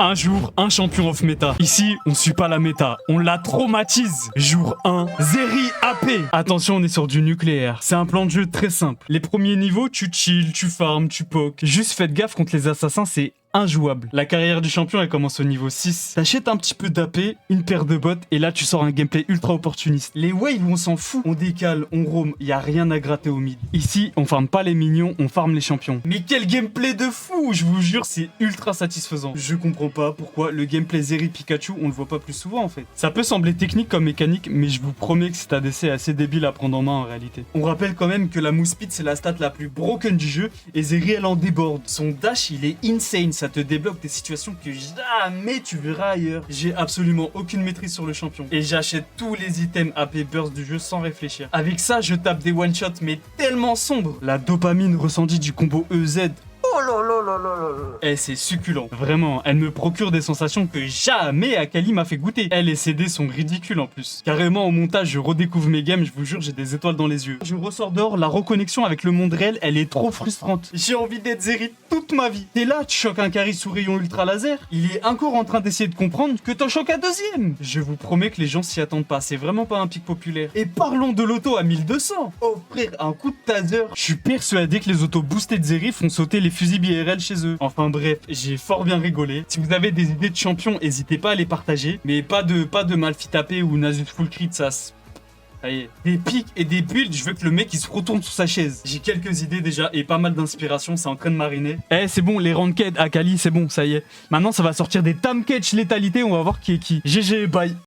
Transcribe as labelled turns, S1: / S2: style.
S1: Un jour, un champion off méta. Ici, on suit pas la méta, on la traumatise. Jour 1, Zeri AP. Attention, on est sur du nucléaire. C'est un plan de jeu très simple. Les premiers niveaux, tu chill, tu farmes, tu poke. Juste faites gaffe contre les assassins, c'est injouable. La carrière du champion, elle commence au niveau 6. T'achètes un petit peu d'AP, une paire de bottes, et là, tu sors un gameplay ultra opportuniste. Les waves, on s'en fout. On décale, on roam, y a rien à gratter au mid. Ici, on farme pas les minions, on farme les champions. Mais quel gameplay de fou! Je vous jure, c'est ultra satisfaisant. Je comprends pas pourquoi le gameplay Zeri Pikachu, on le voit pas plus souvent en fait. Ça peut sembler technique comme mécanique, mais je vous promets que cet ADC est assez débile à prendre en main en réalité. On rappelle quand même que la mousse speed, c'est la stat la plus broken du jeu, et Zeri, elle en déborde. Son dash, il est insane. Ça te débloque des situations que jamais tu verras ailleurs. J'ai absolument aucune maîtrise sur le champion. Et j'achète tous les items AP burst du jeu sans réfléchir. Avec ça, je tape des one-shots mais tellement sombres. La dopamine ressentie du combo EZ. Oh là là là là là. Eh, c'est succulent. Vraiment, elle me procure des sensations que jamais Akali m'a fait goûter. Elle et ses dés sont ridicules en plus. Carrément, au montage, je redécouvre mes games, je vous jure, j'ai des étoiles dans les yeux. Je ressors dehors, la reconnexion avec le monde réel, elle est trop frustrante. J'ai envie d'être Zeri toute ma vie. T'es là, tu choques un carry sous rayon ultra laser. Il est encore en train d'essayer de comprendre que t'en choques un deuxième. Je vous promets que les gens s'y attendent pas. C'est vraiment pas un pic populaire. Et parlons de l'auto à 1200. Offrir un coup de taser. Je suis persuadé que les autos boostées de Zeri font sauter les fusils IRL chez eux. Enfin bref, j'ai fort bien rigolé. Si vous avez des idées de champions, n'hésitez pas à les partager. Mais pas de Malphite AP ou Nasus full crit, ça allez, des pics et des builds, je veux que le mec il se retourne sur sa chaise. J'ai quelques idées déjà et pas mal d'inspiration, c'est en train de mariner. Eh, c'est bon, les ranked Akali, c'est bon, ça y est. Maintenant ça va sortir des Tam Catch létalité, on va voir qui est qui. GG, bye.